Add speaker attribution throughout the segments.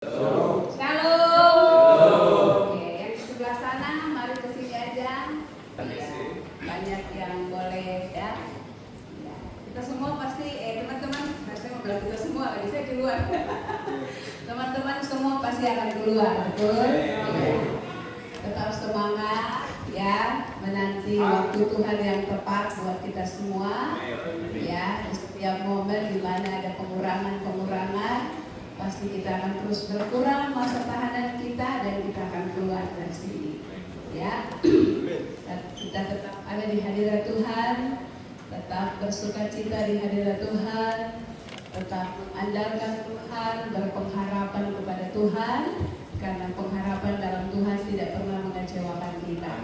Speaker 1: Shalom. Oke, yang di sebelah sana mari ke sini aja. Ya, banyak yang boleh ya. Kita semua pasti teman-teman, saya mau bilang kita semua, tadi saya keluar. Teman-teman semua pasti akan keluar, betul? Tetap semangat ya, menanti waktu Tuhan yang tepat buat kita semua. Ya, di setiap momen di mana ada pengurangan, pasti kita akan terus berkurang masa tahanan kita dan kita akan keluar dari sini. Ya, kita tetap ada di hadirat Tuhan, tetap bersuka cita di hadirat Tuhan, tetap mengandalkan Tuhan, berpengharapan kepada Tuhan, karena pengharapan dalam Tuhan tidak pernah mengecewakan kita.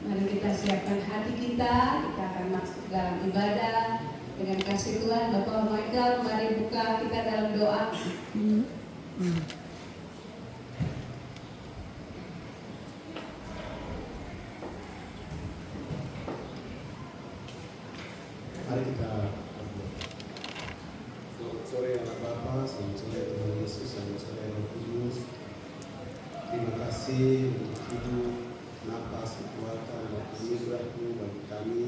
Speaker 1: Mari kita siapkan hati kita akan masuk dalam ibadah dengan kasih Tuhan. Bapak Michael, mari buka kita dalam doa.
Speaker 2: Mari kita berdoa. Selamat sore anak Bapa, selamat sore Tuhan Yesus, selamat sore Roh Kudus. Terima kasih untuk hidup, napas, kekuatan, dan anugerah-Mu bagi kami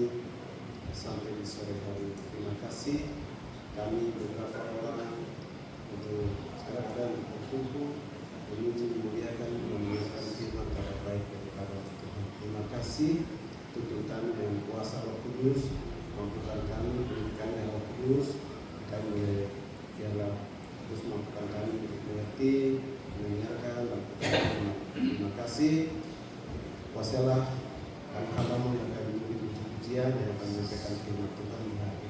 Speaker 2: sampai di sore hari. Terima kasih kami beberapa orang untuk sekarang ada berkumpul menuju memuliakan memuliakan firman kabar baik daripada Tuhan. Terima kasih tuntun kami dengan kuasa Roh Kudus, mampukan kami berikan Roh Kudus, kami biarlah terus mampukan kami untuk mengerti, mendengarkan, dan terima kasih. Kuasalah hamba-Mu yang akan menjadi puji-pujian yang akan menyampaikan firman Tuhan di hari.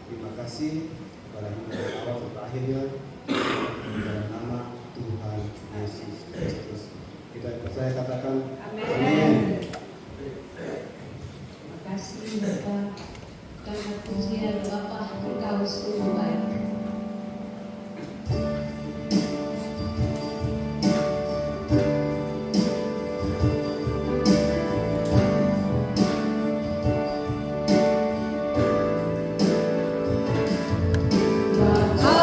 Speaker 2: Terima kasih kepada hingga awal sampai akhirnya dalam nama Tuhan Yesus Kristus. Kita percaya katakan amin.
Speaker 1: Terima kasih Bapak, karena pujian Bapak Engkau sungguh baik.
Speaker 3: Kau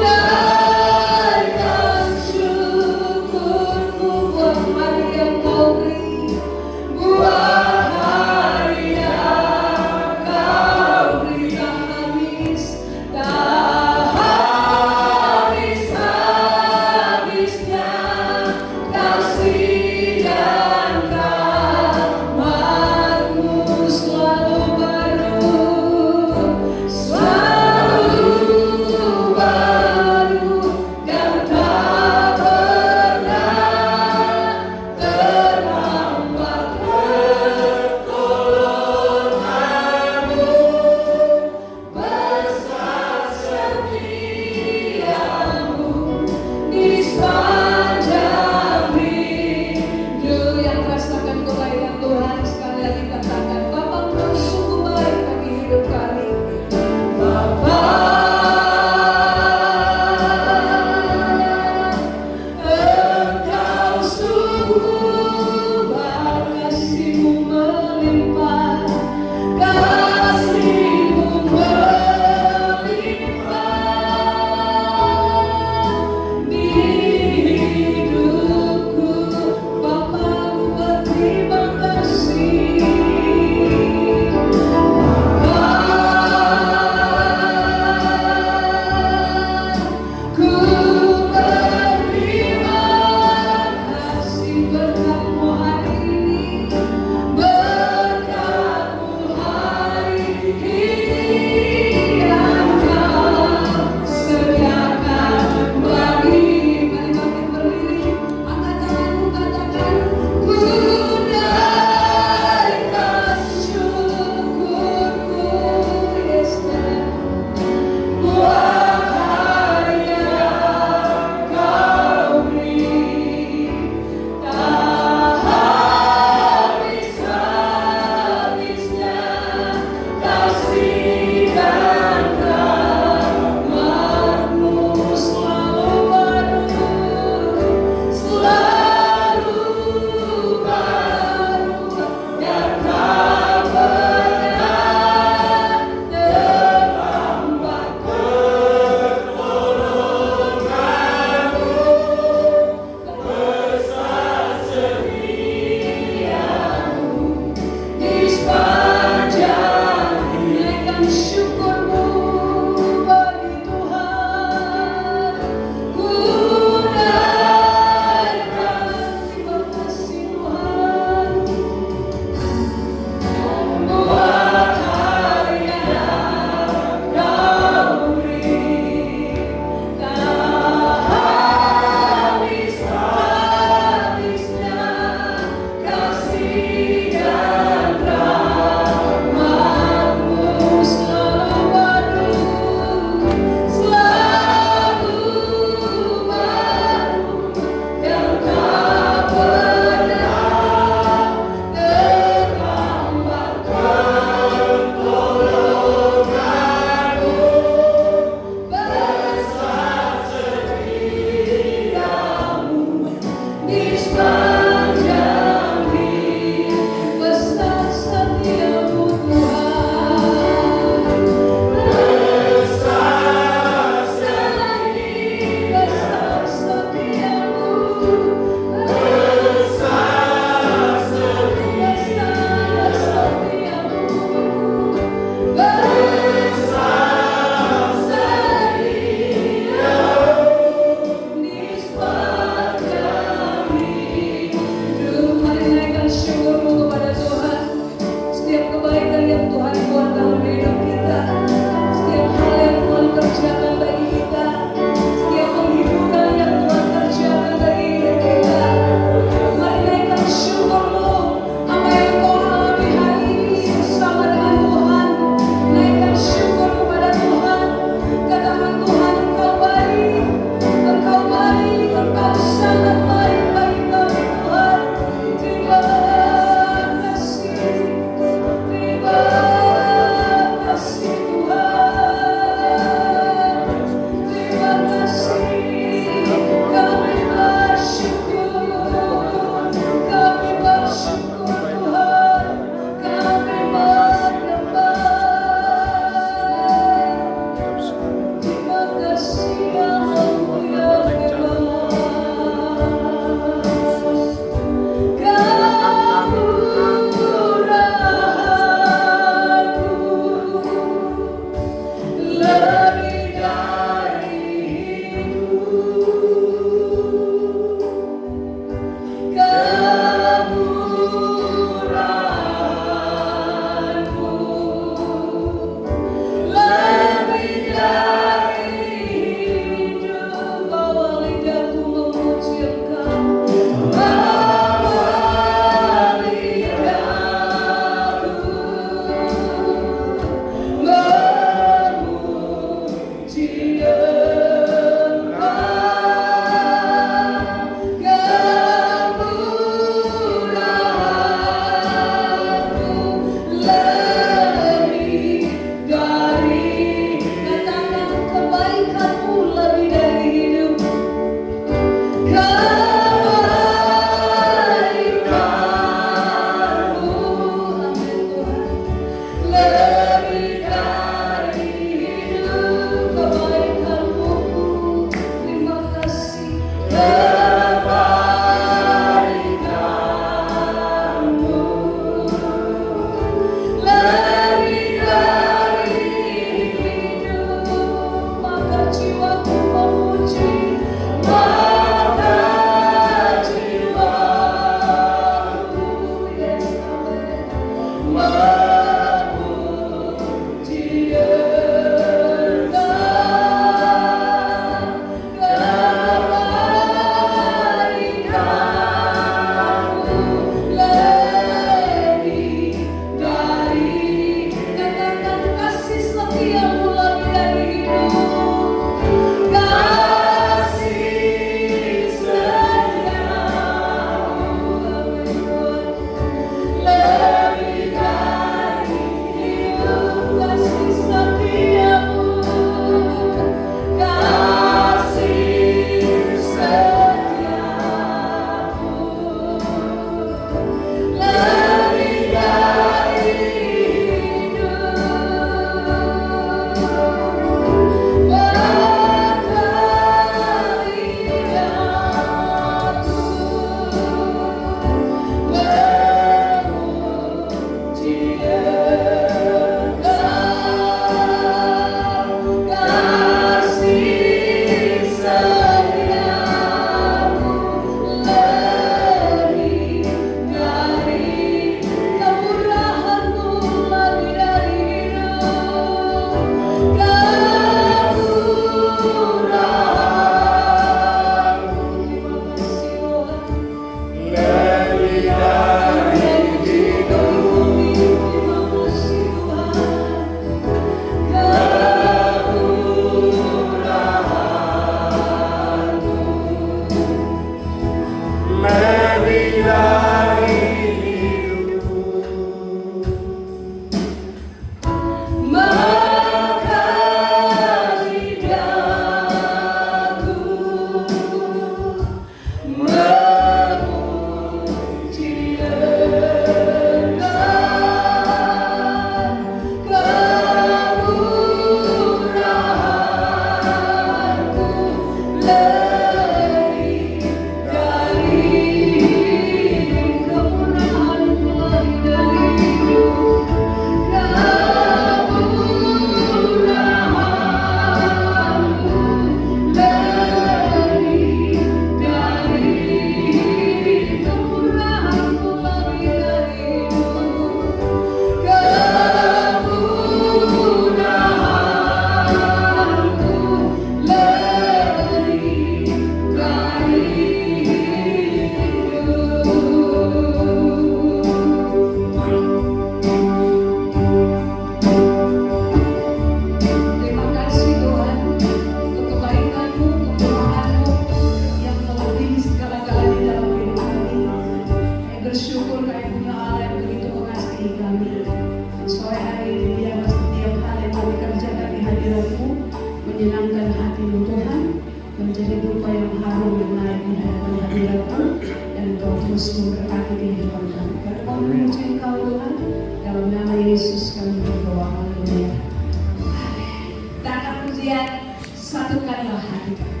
Speaker 1: Kita akan pujian satu Satukanlah hati kami.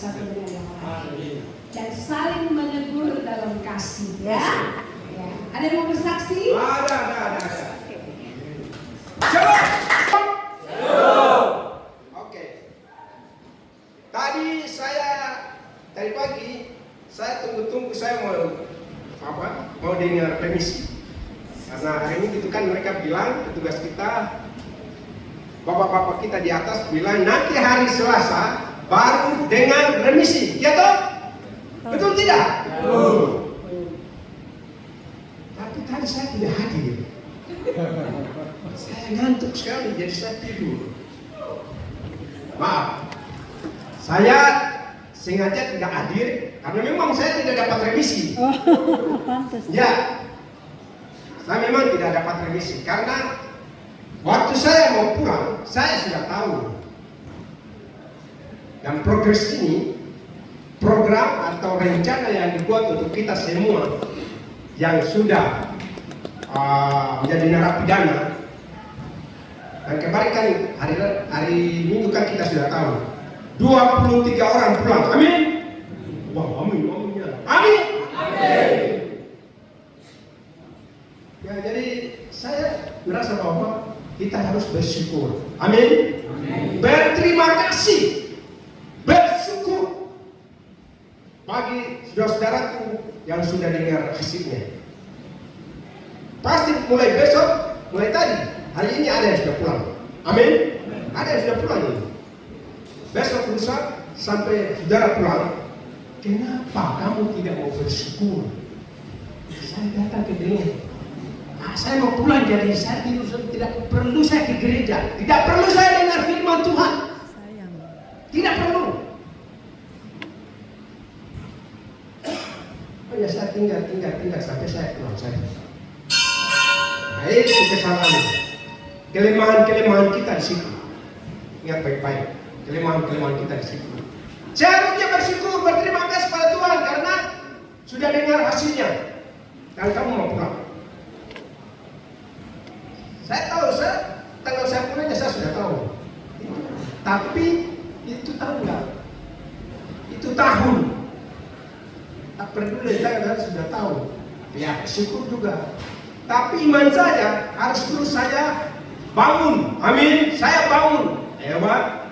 Speaker 3: satu dengan yang lain dan saling menegur dalam kasih, ya.
Speaker 1: Ada yang mau bersaksi?
Speaker 2: Ada. Coba. Oke. Tadi pagi saya tunggu saya mau dengar remisi. Karena hari ini gitu kan mereka bilang, petugas kita, bapak-bapak kita di atas bilang nanti hari Selasa baru dengan remisi, ya toh? Betul tidak? Tapi tadi saya tidak hadir. Saya ngantuk sekali, jadi saya tidur. Maaf, saya sengaja tidak hadir karena memang saya tidak dapat remisi. Ya, saya memang tidak dapat remisi karena waktu saya mau pulang, saya sudah tahu. Dan progres ini, program atau rencana yang dibuat untuk kita semua yang sudah menjadi narapidana. Dan kemarin kan hari Minggu kan kita sudah tahu 23 orang pulang. Amin. Wah, amin. Ya, jadi saya merasa bahwa kita harus bersyukur. Amin. Berterima kasih. Bersyukur bagi saudara-saudaraku yang sudah dengar hasilnya. Pasti mulai besok, mulai tadi, hari ini ada yang sudah pulang. Amin. Ada yang sudah pulang ini. Besok lusa sampai saudara pulang. Kenapa kamu tidak mau bersyukur? Saya datang ke gereja. Saya mau pulang, jadi saya tidak perlu saya ke gereja. Tidak perlu saya dengar firman Tuhan. Tidak perlu. Oh ya, saya tinggal sampai saya pulang saja. Nah, itu kesalahan. Kelemahan kita di situ. Ingat baik-baik. Kelemahan kita di situ. Seharusnya bersyukur, berterima kasih pada Tuhan karena sudah dengar hasilnya. Dan kamu mau pulang. Saya tahu, tanggal saya pulangnya saya sudah tahu. Tapi itu tanggal, itu tahun. Tak peduli, saya sudah tahu. Ya, syukur juga. Tapi iman saya harus terus saya bangun. Amin. Saya bangun lewat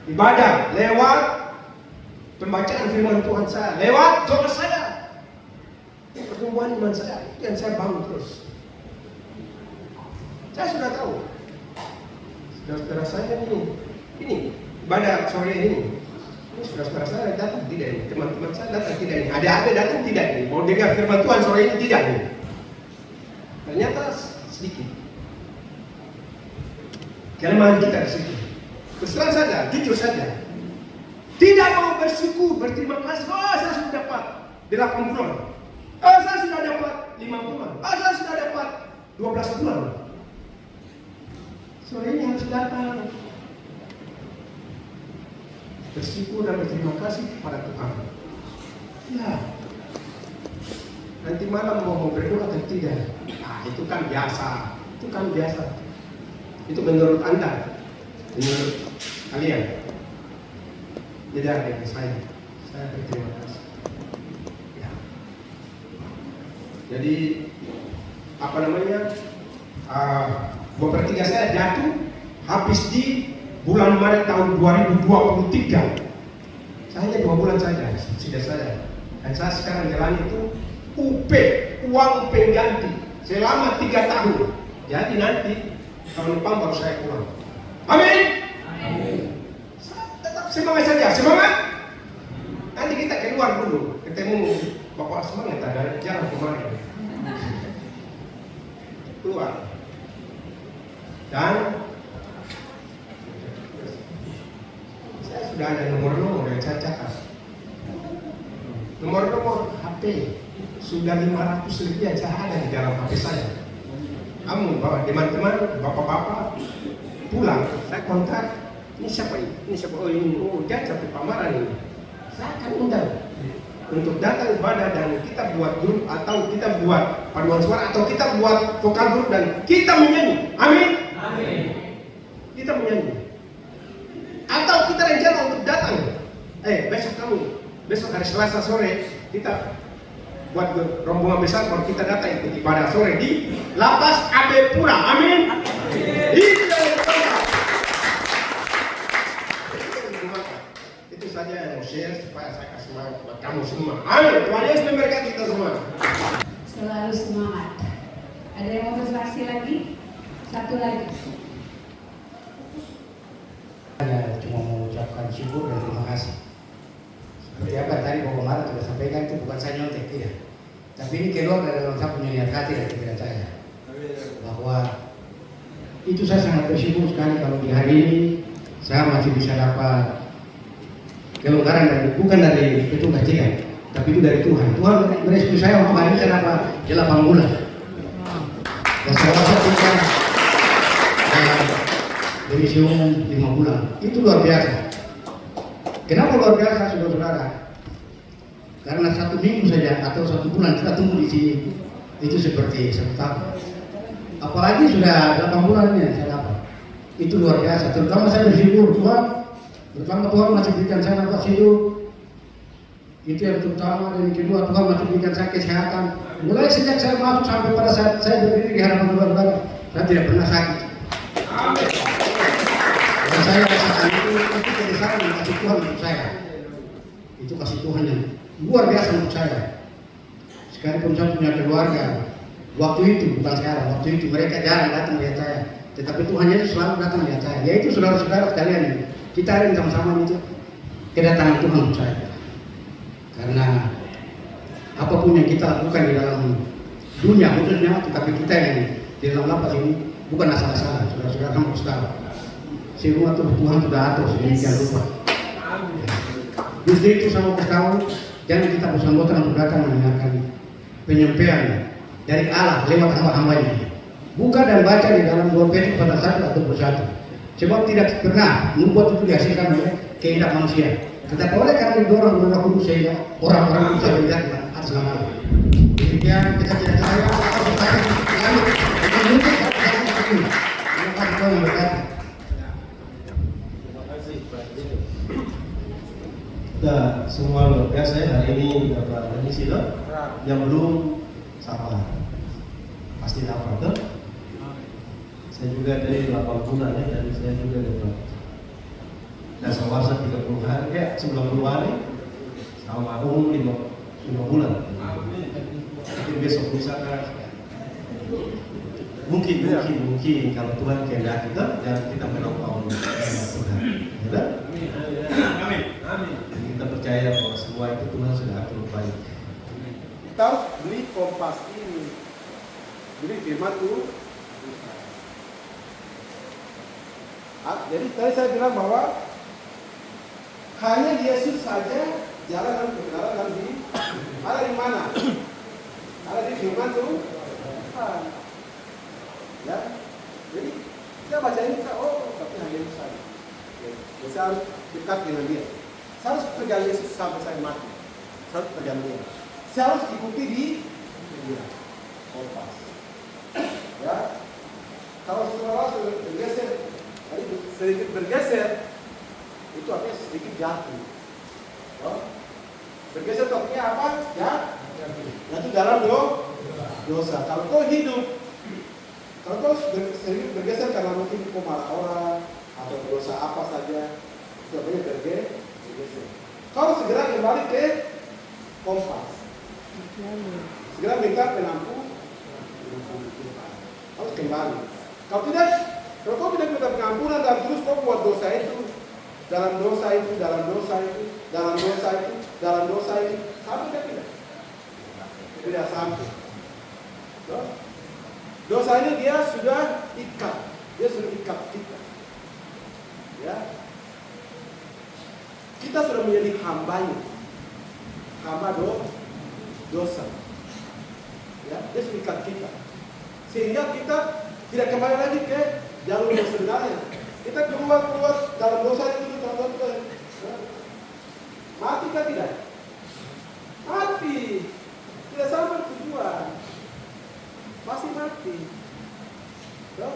Speaker 2: ibadah, lewat pembacaan firman Tuhan saya, lewat doa saya, pertumbuhan iman saya. Itu yang saya bangun terus. Saya sudah tahu. Saudara-saudara saya ini ibadah sore ini saudara-saudara saya datang tidak ini, teman-teman saya datang tidak ini, ada datang tidak ini, mau dengar firman Tuhan sore ini tidak ini. Ternyata sedikit. Kelemahan kita di situ. Terus terang saja, jujur saja. Tidak mau bersyukur, berterima kasih. Oh, saya sudah dapat 8 bulan. Oh, saya sudah dapat 5 bulan. Oh, saya sudah dapat 12 bulan. Sore ini harus datang. Bersyukur dan berterima kasih kepada Tuhan. Ya. Nanti malam mau berdoa atau tidak? Itu kan biasa. Itu menurut Anda, menurut kalian. Tidak ada saya berterima kasih. Ya. Jadi beberapa saya jatuh habis di bulan Maret tahun 2023. Saya hanya 2 bulan saja sudah saya. Dan saya sekarang jalan itu UP, uang pengganti selama 3 tahun. Jadi nanti tahun depan baru saya pulang. Amin. Tetap semangat saja, semangat. Nanti kita keluar dulu, ketemu Bapak semangat ada jalan kemarin. Keluar. Dan saya sudah ada nomor-nomor yang saya catat. Nomor-nomor HP sudah 500 lebih yang saya ada di dalam HP saya. Kamu bawa teman-teman, bapak-bapak pulang, saya kontak. Ini siapa ini? Ini siapa? Oh ini, dia sampai Pameran ini. Saya akan undang untuk datang ibadah dan kita buat grup atau kita buat paduan suara atau kita buat vokal grup dan kita menyanyi. Amin. Kita menyanyi. Atau kita rencana untuk datang. Besok hari Selasa sore kita
Speaker 3: buat rombongan besar baru kita datang ikut ibadah sore di Lapas Abe Pura. Amin. Itu saja yang mau share supaya saya kasih semangat buat kamu semua. Amin. Tuhan Yesus memberkati kita semua.
Speaker 1: Selalu semangat. Ada yang mau bersaksi lagi? Satu lagi.
Speaker 4: Saya cuma mau ucapkan syukur dan terima kasih. Seperti apa tadi Bapak Marat sudah sampaikan, itu bukan saya nyontek, tidak. Tapi ini keluar dari dalam saya punya niat hati dan pikiran saya. Bahwa itu saya sangat bersyukur sekali kalau di hari ini saya masih bisa dapat kelonggaran dari, bukan dari petugas tidak, tapi itu dari Tuhan. Tuhan merestui saya untuk hari ini saya dapat 8 bulan. Dan saya rasa kita remisi umum 5 bulan. Itu luar biasa. Kenapa luar biasa, saudara-saudara? Karena 1 minggu saja atau 1 bulan kita tunggu di sini itu seperti 1 tahun. Apalagi sudah 8 bulan ini saya dapat. Itu luar biasa. Terutama saya bersyukur Tuhan. Terutama Tuhan masih berikan saya nafas hidup. Itu yang terutama. Dan kedua, Tuhan masih berikan saya kesehatan. Mulai sejak saya masuk sampai pada saat saya berdiri di hadapan saudara, saya tidak pernah sakit.
Speaker 3: Amin.
Speaker 4: Dan saya rasakan itu kebesaran yang kasih Tuhan untuk saya. Itu kasih Tuhan yang luar biasa untuk saya. Sekalipun saya punya keluarga, waktu itu bukan sekarang, waktu itu mereka jarang datang lihat saya. Tetapi Tuhan Yesus selalu datang lihat saya. Yaitu saudara-saudara sekalian, kita hari ini sama-sama itu kedatangan Tuhan untuk saya. Karena apapun yang kita lakukan di dalam dunia khususnya, tetapi kita yang di dalam lapas ini bukan asal-asalan. Saudara-saudara harus tahu. Semua Tuhan sudah atur sedemikian rupa. Justru itu sama tahu, jangan kita bosan-bosan untuk datang mendengarkan penyampaian dari Allah lewat hamba-hambanya. Buka dan baca di dalam 2 Petrus pasal 1 atau 21. Sebab tidak pernah membuat itu dihasilkan oleh kehendak manusia. Tetapi oleh karena didorong oleh Roh Kudus sehingga orang-orang bisa melihat atas nama Allah. Demikian kita tidak saya
Speaker 2: Kita semua luar biasa ya, hari ini dapat remisi loh. Yang belum sabar, pasti dapat tuh. Saya juga dari 8 bulan ya, dan saya juga dapat dasar wasa 30 hari, 90 hari, sama umum 5 bulan. Mungkin besok misalkan mungkin kalau Tuhan kehendaki dan kita melakukan Tuhan. Ya, amin. Kita percaya bahwa semua itu Tuhan sudah atur baik.
Speaker 3: Kita harus beli Kompas ini, beli firman Tuhan. Jadi tadi saya bilang bahwa hanya Yesus saja jalan dan kebenaran dan ada di mana? Ada di firman Tuhan. Ya, jadi kita baca ini kita tapi hanya Yesus saja. Saya harus dekat dengan Dia. Saya harus pegang Yesus sampai saya mati. Saya harus pegang Dia. Saya harus ikuti dia. Kompas. Ya, kalau saudara bergeser, tadi sedikit bergeser, itu artinya sedikit jatuh. Bergeser itu artinya apa? Jatuh dalam dosa. Kalau kau hidup, kalau kau sedikit bergeser karena mungkin kau marah orang atau dosa apa saja, itu artinya bergeser. Kau segera kembali ke Kompas. Segera minta penampungan. Harus kembali. Kalau kau tidak minta pengampunan dan terus kau buat dosa itu, dalam dosa itu, sampai tidak? Tidak sampai. Dosanya dia sudah ikat kita. Ya, kita sudah menjadi hambanya, hamba dosa. Ya, dia sudah ikat kita, sehingga kita tidak kembali lagi ke jalur yang sebenarnya. Kita keluar dalam dosa itu, mati kan tidak? Mati, tidak sampai tujuan, pasti mati. Ya?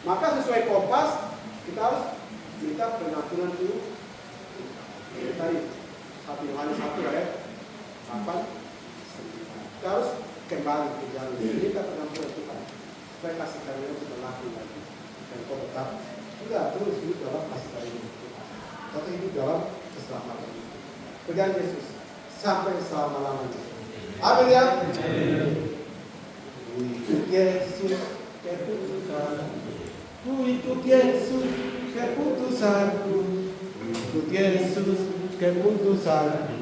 Speaker 3: Maka sesuai Kompas kita harus minta pengampunan dulu. Tadi 1 Yohanes 1 ayat 8. harus kembali ke jalan. Minta pengampunan Tuhan. Supaya kasih karunia itu berlaku lagi. Dan kau tetap tidak terus hidup dalam kasih karunia Tuhan. Tapi hidup dalam keselamatan itu. Pegang Yesus sampai selama-lamanya. Amin ya. Ikut Yesus keputusanku. Ikut Yesus keputusanku. Ikut Yesus keputusanku.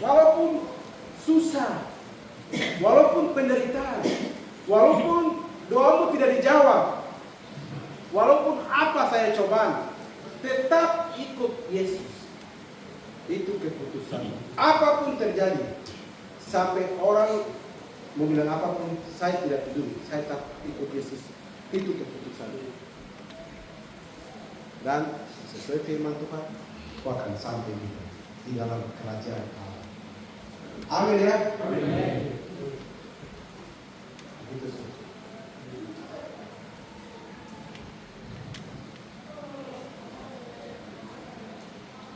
Speaker 3: Walaupun susah, walaupun penderitaan, walaupun doamu tidak dijawab, walaupun apa saya coba, tetap ikut Yesus. Itu keputusan. Apapun terjadi, sampai orang mau bilang apapun, saya tidak peduli. Saya tetap ikut Yesus. Itu keputusan. Dan sesuai firman Tuhan, kau akan sampai di dalam kerajaan Allah. Amin ya. Amin. Itu saja.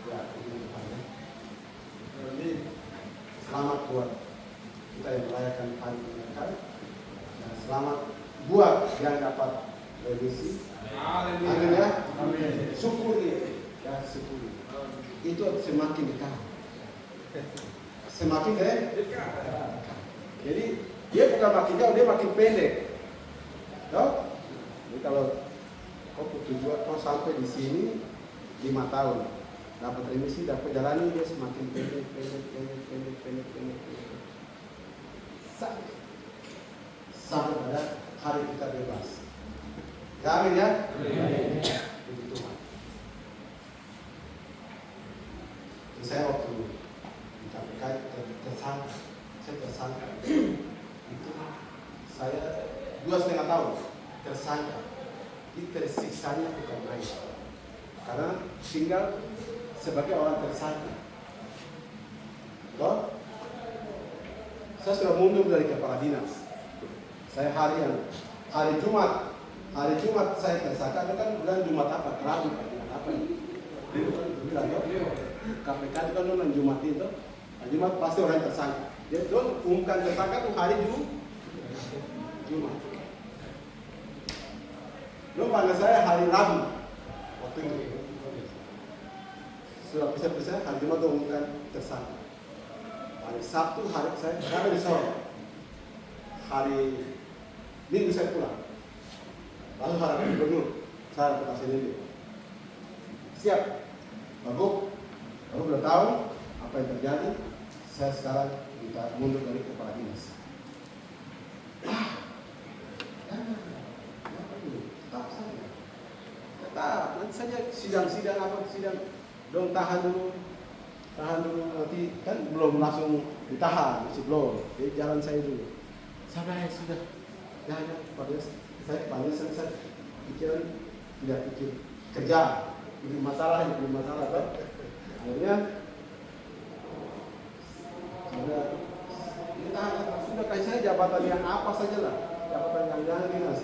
Speaker 3: Ya, ini Tuhan ya. Jadi selamat buat kita yang merayakan hari kemerdekaan. Dan selamat buat yang dapat remisi. Amin ya. Amin. Syukuri ya, syukuri. Itu semakin dekat. Semakin dekat. Jadi dia bukan makin jauh, dia makin pendek. Tahu? Jadi kalau kau tujuan kau sampai di sini 5 tahun, dapat remisi, dapat jalani, dia semakin pendek. Sampai pada hari kita bebas. Amin ya. Puji Tuhan. Saya waktu di KPK tersangka, saya tersangka itu saya 2,5 tahun tersangka. Itu tersiksanya bukan main, karena tinggal sebagai orang tersangka. Toh, saya sudah mundur dari kepala dinas. Saya hari Jumat saya tersangka, kan bulan Jumat apa? Rabu, Jumat apa ini? Bilang KPK itu kan bulan Jumat itu. Jumat pasti orang tersangka. Dia tuh umumkan tersangka tuh hari Jumat. Lo panggil saya hari Rabu waktu itu. Sudah bisa hari Jumat tuh umumkan tersangka. Hari Sabtu hari saya berada di Solo. Hari Minggu saya pulang. Lalu hari Gubernur saya ke Pasir Lili. Siap, Bagus. Kamu sudah tahu apa yang terjadi. Saya sekarang minta mundur dari kepala dinas. Tetap, nanti saja sidang apa sidang. Dong tahan dulu nanti kan belum langsung ditahan, masih belum. Jadi jalan saya dulu. Sampai sudah, jangan pada saya panggil selesai pikiran tidak pikir kerja, bikin masalah kan. Akhirnya sudah kasih saya jabatan yang apa saja lah, jabatan yang jangan dinas,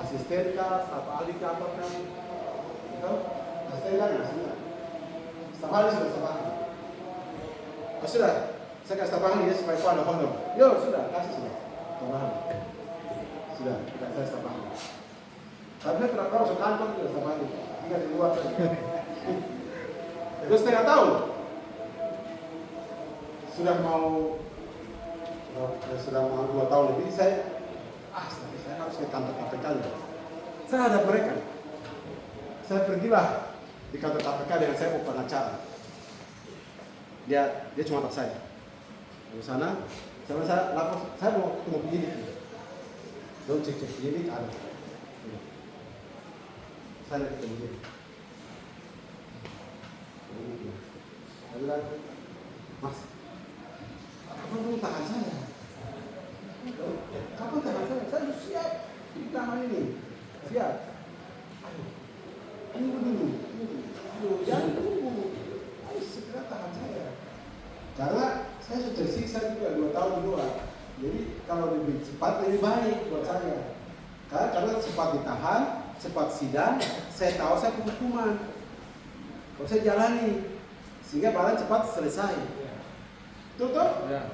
Speaker 3: asisten kah, staf ahli kah, apa kan, itu asisten kan, staf ahli sudah. Sudah, saya kasih staf ahli ya supaya kau ada honor. Yo sudah, kasih sudah, staf ahli. Sudah, tidak saya staf ahli. Tapi saya tidak tahu sekantor juga staf ahli, tinggal di luar saja. 2,5 tahun sudah mau 2 tahun lebih saya harus ke kantor KPK. Saya ada mereka. Saya pergilah di kantor KPK dengan saya mau pengacara. Dia cuma tak saya. Di sana saya lapor, saya mau ketemu penyidik. Don't cek penyidik ada. Saya ketemu penyidik. Saya bilang, Mas, kapan kamu tahan saya? Kapan tahan saya? Saya siap di taman ini. Siap. Ayo dulu. Jangan tunggu. Ayo segera tahan saya. Karena saya sudah tersiksa juga 2 tahun di luar. Jadi kalau lebih cepat lebih baik buat saya. Karena cepat ditahan, cepat sidang, saya tahu saya hukuman. Kalau saya jalani, sehingga barang cepat selesai. Betul?
Speaker 2: Ya.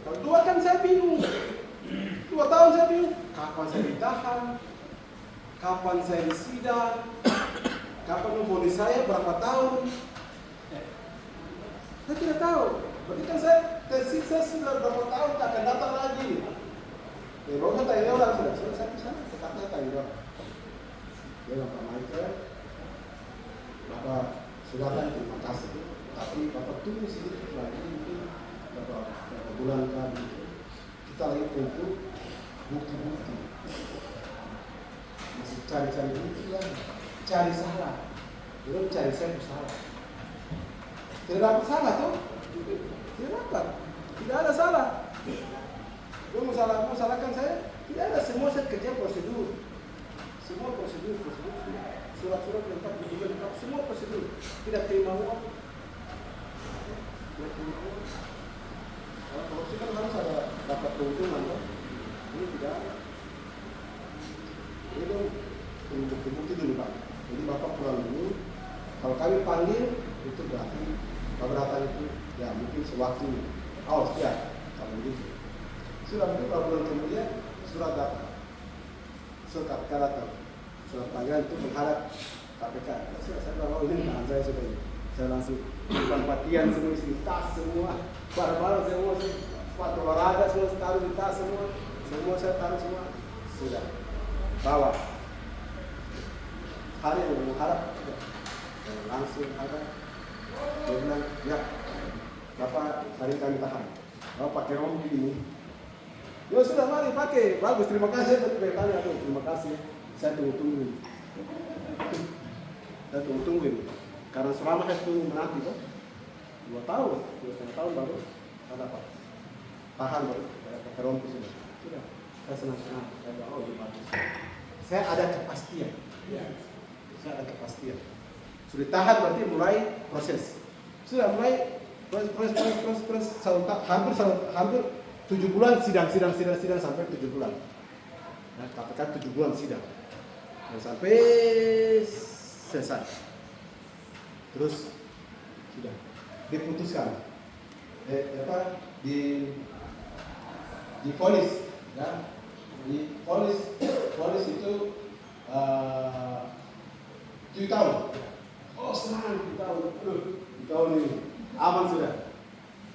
Speaker 3: Kalau 2 kan saya bingung. 2 tahun saya bingung. Kapan saya ditahan? Kapan saya disidang? Kapan memvonis saya berapa tahun? Saya tidak tahu. Berarti kan saya tersiksa sudah berapa tahun, tak akan datang lagi. Ya, baru saya tanya orang sudah. Saya ke sana, saya tanya orang. Dia bilang, Pak Michael, Bapak silakan terima kasih. Tapi Bapak tunggu sedikit lagi, mungkin berapa bulan kan. Kita lagi kumpul bukti-bukti. Masih cari-cari bukti lagi. Cari salah. Belum cari saya salah. Tidak dapat salah tuh. Tidak dapat. Tidak ada salah. Belum mau salahkan saya. Tidak ada. Semua saya kerja prosedur. Semua prosedur. Surat-surat lengkap, dokumen lengkap, semua prosedur. Tidak terima uang. Kalau korupsi kan harus ada dapat keuntungan kan? Ini tidak ada. Ini dong bukti-bukti dulu Pak. Jadi Bapak pulang dulu. Kalau kami panggil itu berarti keberatan itu ya mungkin sewaktu. Oh siap. Kalau begitu. Sudah begitu kalau bulan kemudian surat datang. Surat datang. Surat panggilan itu menghadap KPK. Saya bilang, oh ini tahan saya sudah ini. Saya langsung bukan pakaian semua isi tas semua, barang-barang semua, sepatu olahraga semua taruh di tas semua saya taruh semua. Sudah bawa. Hari yang menghadap langsung ada. Dia bilang, ya Bapak hari kami tahan. Bapak pakai rompi ini. Ya sudah mari pakai, bagus terima kasih. Saya bertanya, terima kasih. Saya tunggu. Saya tunggu ini. Karena selama saya tunggu menanti kan, 2 tahun, 2,5 tahun baru saya dapat tahan baru, pakai rompi sudah. Saya senang-senang. Saya bilang, oh ini bagus. Saya ada kepastian. Saya ada kepastian. Sudah tahan berarti mulai proses. Sudah mulai proses hampir 7 bulan sidang sampai 7 bulan. Nah, katakan 7 bulan sidang. Dan sampai selesai. Terus sudah diputuskan. Di vonis, ya. Di vonis itu 7 tahun. Oh senang 7 tahun. 7 tahun ini aman sudah.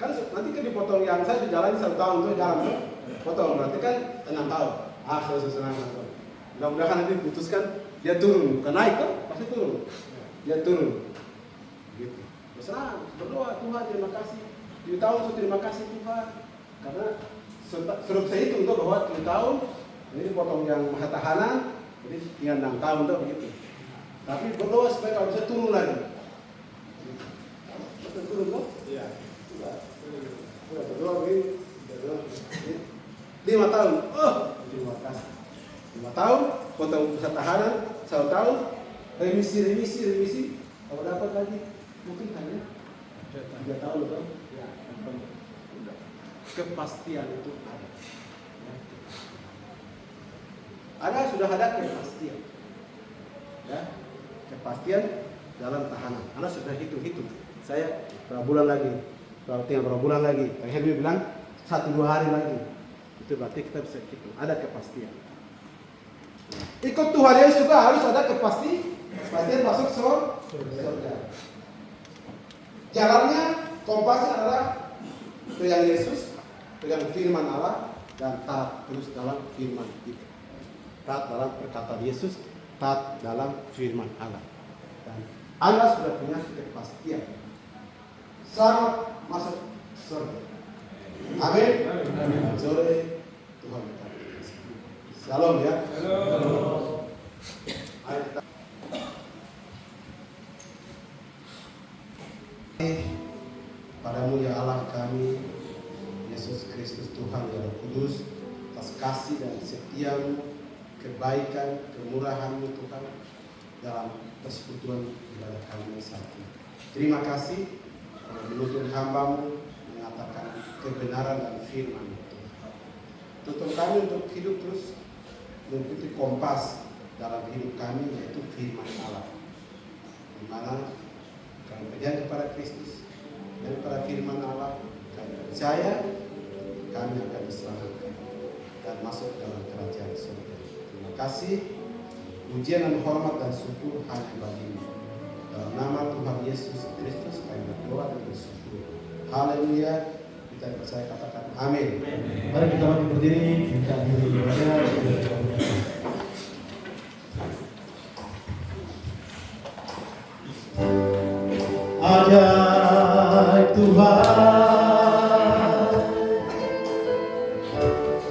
Speaker 3: Kan nanti kan dipotong yang saya dijalani 1 tahun itu jalan tuh. Potong berarti kan 6 tahun. Saya senang 6 tahun. Mudah-mudahan nanti diputuskan dia turun, bukan naik kan? Pasti turun. Dia turun. Gitu. Senang, berdoa Tuhan terima kasih. 7 tahun terima kasih Tuhan. Karena suruh saya hitung tuh bahwa 7 tahun ini potong yang masa tahanan, jadi tinggal 6 tahun tuh begitu. Tapi berdoa supaya kalau bisa turun lagi. Betul turun tuh? Iya. Sudah berdoa begini. 5 tahun. Oh, terima kasih. 5 tahun, potong masa tahanan, 1 tahun, remisi. Kalau dapat lagi, mungkin hanya 3 tahun loh. Ya, kepastian itu ada. Ada sudah ada kepastian. Ya, kepastian dalam tahanan. Anda sudah hitung. Saya berapa bulan lagi? Tinggal berapa bulan lagi? Kang Helmi bilang 1-2 hari lagi. Itu berarti kita bisa hitung. Ada kepastian. Ikut Tuhan Yesus juga harus ada kepastian masuk surga. Jalannya kompasnya adalah pegang Yesus, pegang firman Allah, dan taat terus dalam firman itu. Taat dalam perkataan Yesus, taat dalam firman Allah. Dan Anda sudah punya kepastian. Selamat masuk surga. Amin. Sore Tuhan berkati. Shalom ya. Shalom. Ayo kita. Padamu ya Allah kami, Yesus Kristus Tuhan yang Kudus, atas kasih dan setiamu, kebaikan, kemurahan-Mu Tuhan dalam persekutuan ibadah kami saat ini. Terima kasih menuntun hamba-Mu mengatakan kebenaran dan firman itu. Tuntun kami untuk hidup terus mengikuti kompas dalam hidup kami, yaitu firman Allah, di mana
Speaker 2: kami percaya kepada Kristus dan kepada firman Allah, kami percaya kami akan diselamatkan dan masuk dalam kerajaan surga. Terima kasih. Pujian dan hormat dan syukur hanya bagimu. Dalam nama Tuhan Yesus Kristus kami berdoa dan bersyukur. Haleluya. Kita percaya, katakan amin.
Speaker 3: Mari kita berdiri, kita akhiri ibadah. Ajaib Tuhan,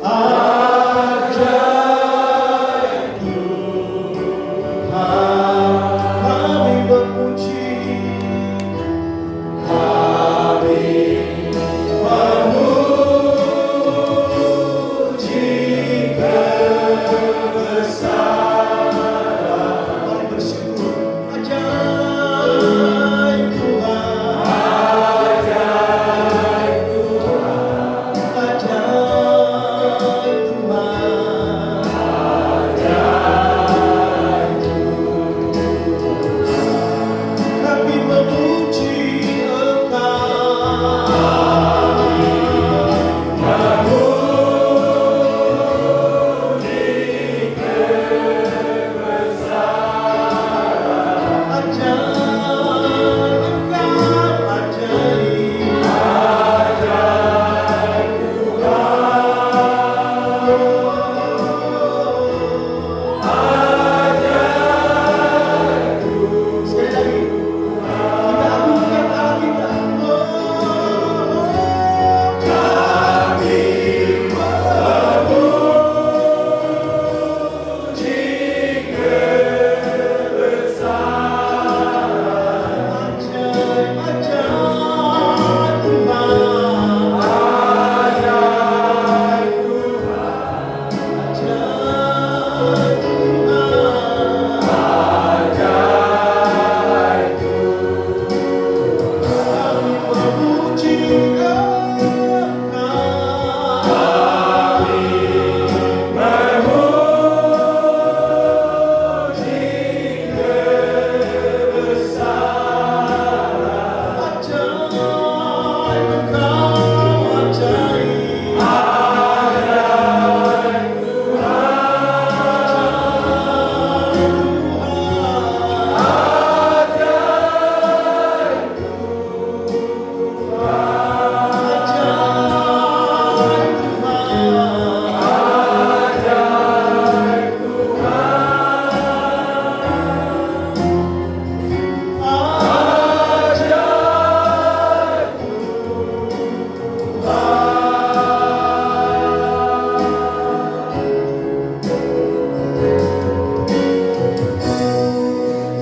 Speaker 3: ajaib Tuhan, kami memuji, kami memuji kebesaran. Mari bersyukur. Ajaib Tuhan, ajaib Tuhan, ajaib Tuhan, ajaib Tuhan. Kami memuji Engkau, memuji kebesaran. Ajaib Engkau, ajaib, ajaib Tuhan, ajaib Tuhan. Sekali lagi, kita agungkan Allah kita. Kami memuji kebesaran. Ajaib, ajaib Tuhan, ajaib Tuhan, ajaib Tuhan, ajaib Tuhan. Kami memuji Engkau, kami memuji kebesaran. Ajaib Engkau, ajaib, ajaib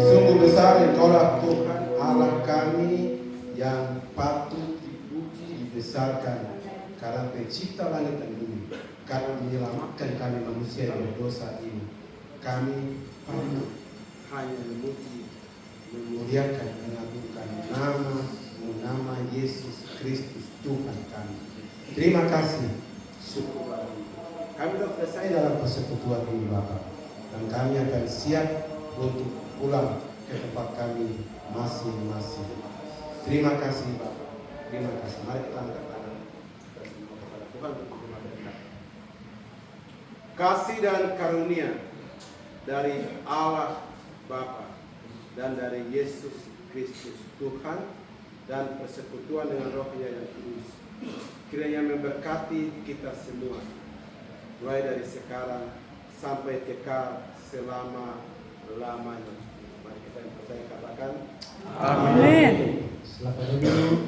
Speaker 2: Sungguh besar Engkaulah Tuhan Allah kami yang patut dipuji, dibesarkan karena pencipta langit dan bumi, karena menyelamatkan kami manusia yang berdosa ini. Kami patut hanya memuji, memuliakan, mengagungkan nama Yesus Kristus Tuhan kami. Terima kasih. Syukur bagi kami sudah selesai dalam persekutuan ini Bapa, dan kami akan siap untuk pulang ke tempat kami masing-masing. Terima kasih Bapak. Terima kasih. Mari kita angkat tangan dan berdoa kepada Tuhan untuk terima berkat. Kasih dan karunia dari Allah Bapa dan dari Yesus Kristus Tuhan dan persekutuan dengan Roh-Nya yang kudus kiranya memberkati kita semua mulai dari sekarang sampai kekal selama-lamanya. Mari kita yang percaya katakan
Speaker 3: Amin. Silakan dulu.